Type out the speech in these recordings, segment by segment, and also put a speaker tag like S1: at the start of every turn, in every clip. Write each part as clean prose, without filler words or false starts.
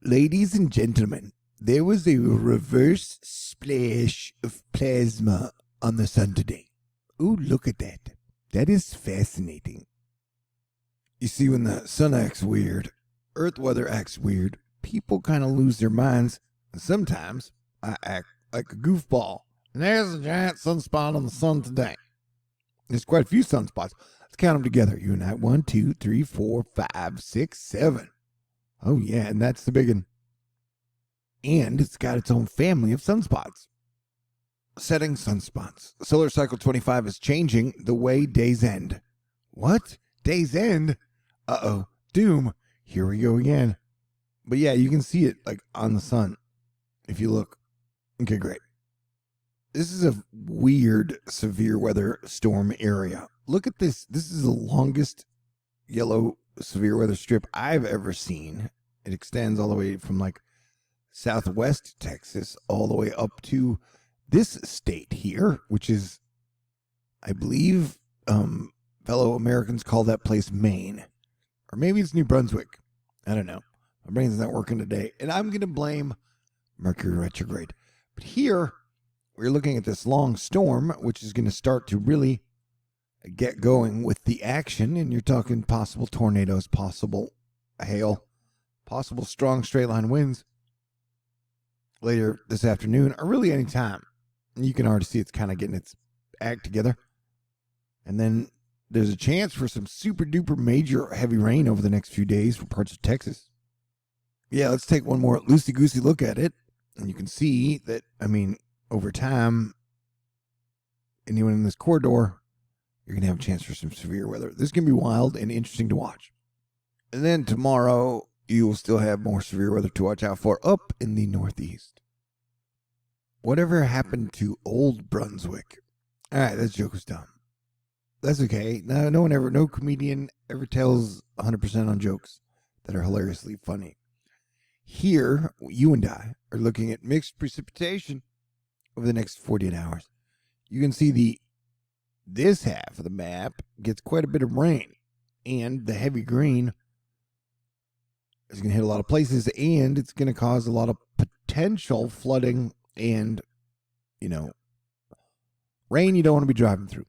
S1: Ladies and gentlemen, there was a reverse splash of plasma on the sun today. Ooh, look at that. That is fascinating. You see, when the sun acts weird, Earth weather acts weird, people kind of lose their minds, and sometimes I act like a goofball. And there's a giant sunspot on the sun today. There's quite a few sunspots. Let's count them together. You and I. 1, 2, 3, 4, 5, 6, 7. Oh, yeah, and that's the big one. And it's got its own family of sunspots. Setting sunspots. Solar cycle 25 is changing the way days end. What? Days end? Uh-oh. Doom. Here we go again. But yeah, you can see it like on the sun if you look. Okay, great. This is a weird severe weather storm area. Look at this. This is the longest yellow severe weather strip I've ever seen. It extends all the way from like southwest Texas all the way up to this state here, which is, I believe, fellow Americans call that place Maine. Or maybe it's New Brunswick. I don't know. My brain's not working today. And I'm going to blame Mercury retrograde. But here, we're looking at this long storm, which is going to start to really get going with the action. And you're talking possible tornadoes, possible hail, possible strong straight line winds later this afternoon, or really any time. And you can already see it's kind of getting its act together. And then there's a chance for some super duper major heavy rain over the next few days for parts of Texas. Yeah, let's take one more loosey-goosey look at it. And you can see that, I mean, over time, anyone in this corridor, you're going to have a chance for some severe weather. This is going to be wild and interesting to watch. And then tomorrow, you will still have more severe weather to watch out for up in the northeast. Whatever happened to Old Brunswick? All right, that joke was dumb. That's okay. No comedian ever tells 100% on jokes that are hilariously funny. Here, you and I are looking at mixed precipitation over the next 48 hours. You can see this half of the map gets quite a bit of rain, and the heavy green is going to hit a lot of places, and it's going to cause a lot of potential flooding and, rain you don't want to be driving through.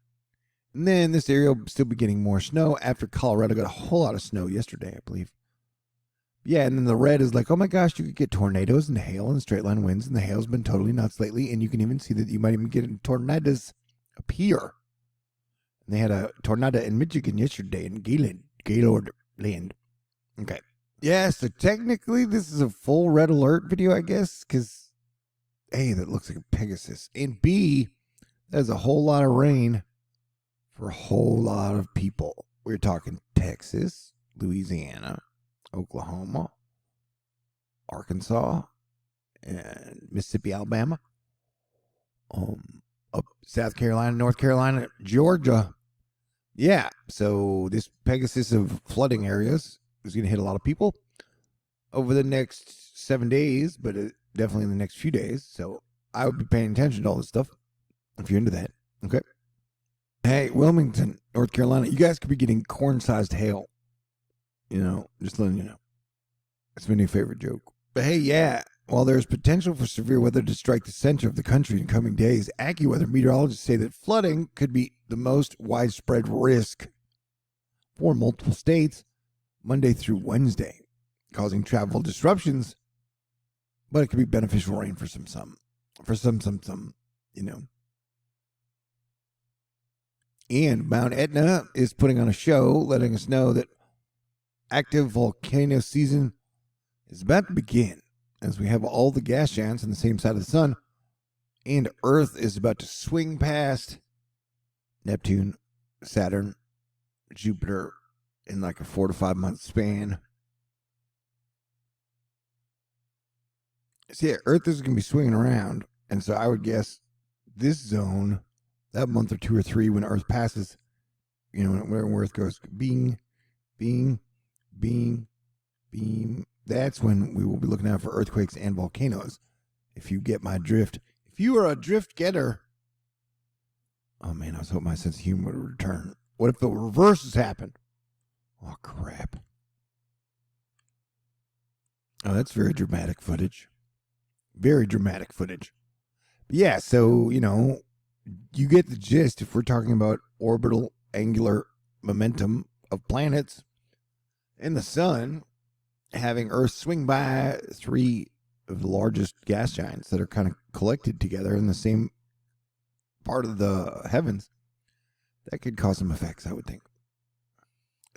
S1: And then this area will still be getting more snow after Colorado got a whole lot of snow yesterday, I believe. Yeah, and then the red is like, oh my gosh, you could get tornadoes and hail and straight line winds, and the hail's been totally nuts lately, and you can even see that you might even get tornadoes appear. And they had a tornado in Michigan yesterday in Gaylord Land. Okay. Yeah, so technically this is a full red alert video, I guess, because A, that looks like a Pegasus, and B, there's a whole lot of rain for a whole lot of people. We're talking Texas, Louisiana, Oklahoma, Arkansas, and Mississippi, Alabama, up South Carolina, North Carolina, Georgia. Yeah, so this Pegasus of flooding areas is going to hit a lot of people over the next 7 days, but definitely in the next few days. So I would be paying attention to all this stuff if you're into that. Okay. Hey, Wilmington, North Carolina, you guys could be getting corn-sized hail. Just letting you know. It's my new favorite joke. But hey, yeah, while there's potential for severe weather to strike the center of the country in coming days, AccuWeather meteorologists say that flooding could be the most widespread risk for multiple states Monday through Wednesday, causing travel disruptions, but it could be beneficial rain for some, And Mount Etna is putting on a show, letting us know that active volcano season is about to begin, as we have all the gas giants on the same side of the sun, and Earth is about to swing past Neptune, Saturn, Jupiter in like a 4 to 5 month span. So yeah, Earth is going to be swinging around, and so I would guess this zone, that month or 2 or 3 when Earth passes, when Earth goes bing, bing, bing, beam, that's when we will be looking out for earthquakes and volcanoes. If you get my drift. If you are a drift getter, oh man, I was hoping my sense of humor would return. What if the reverse has happened? Oh crap. Oh, that's very dramatic footage. Very dramatic footage. But yeah, so, you get the gist if we're talking about orbital angular momentum of planets and the sun having Earth swing by three of the largest gas giants that are kind of collected together in the same part of the heavens. That could cause some effects, I would think.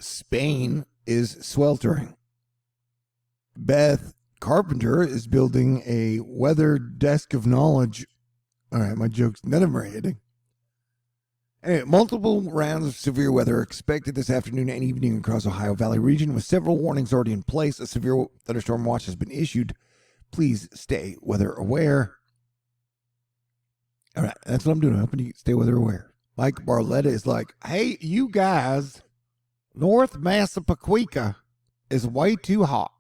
S1: Spain is sweltering. Beth Carpenter is building a weather desk of knowledge. All right, my jokes, none of them are hitting. Anyway, multiple rounds of severe weather are expected this afternoon and evening across Ohio Valley region, with several warnings already in place. A severe thunderstorm watch has been issued. Please stay weather aware. All right, that's what I'm doing. I'm hoping you stay weather aware. Mike Barletta is like, hey, you guys, North Massapequa is way too hot.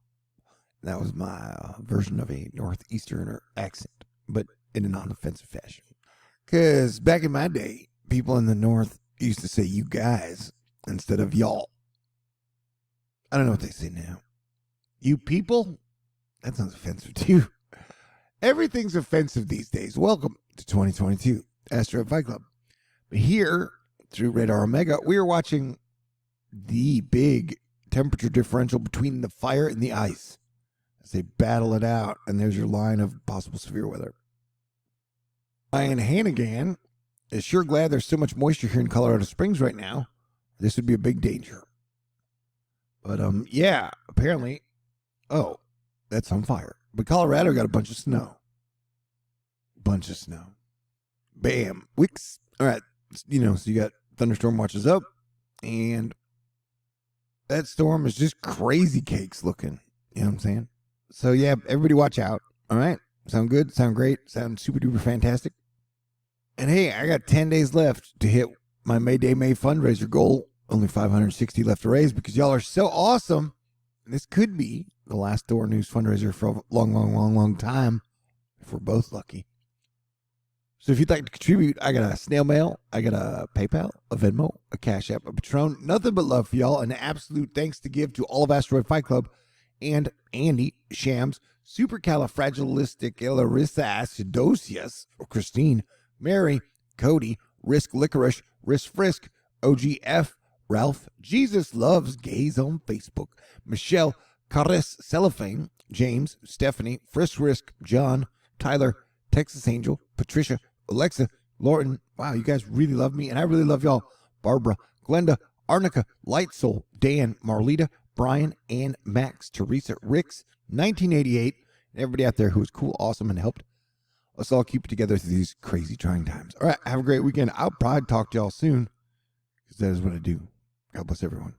S1: That was my version of a Northeasterner accent, but in a non-offensive fashion. Because back in my day, people in the North used to say you guys instead of y'all. I don't know what they say now. You people? That sounds offensive to you. Everything's offensive these days. Welcome to 2022, Asteroid Fight Club. But here, through Radar Omega, we are watching the big temperature differential between the fire and the ice as they battle it out. And there's your line of possible severe weather. Ryan Hannigan is sure glad there's so much moisture here in Colorado Springs right now. This would be a big danger. But, yeah, apparently, that's on fire. But Colorado got a bunch of snow. Bam. Wicks. All right. So you got thunderstorm watches up, and that storm is just crazy cakes looking. You know what I'm saying? So, yeah, everybody watch out. All right? Sound good? Sound great? Sound super duper fantastic? And hey, I got 10 days left to hit my May fundraiser goal. Only 560 left to raise because y'all are so awesome. And this could be the last THORnews fundraiser for a long time if we're both lucky. So if you'd like to contribute, I got a snail mail, I got a PayPal, a Venmo, a Cash App, a Patron. Nothing but love for y'all. And absolute thanks to give to all of Asteroid Fight Club and Andy Shams, Supercalifragilisticexpialidocious, or Christine, Mary, Cody, Risk Licorice, Risk Frisk, OGF, Ralph, Jesus Loves Gays on Facebook, Michelle, Caris Cellophane, James, Stephanie, Frisk Risk, John, Tyler, Texas Angel, Patricia, Alexa, Lauren. Wow, you guys really love me, and I really love y'all. Barbara, Glenda, Arnica, Lightsoul, Dan, Marlita, Brian, and Max, Teresa, Ricks, 1988, and everybody out there who was cool, awesome, and helped us all keep it together through these crazy trying times. All right, have a great weekend. I'll probably talk to y'all soon, because that is what I do. God bless everyone.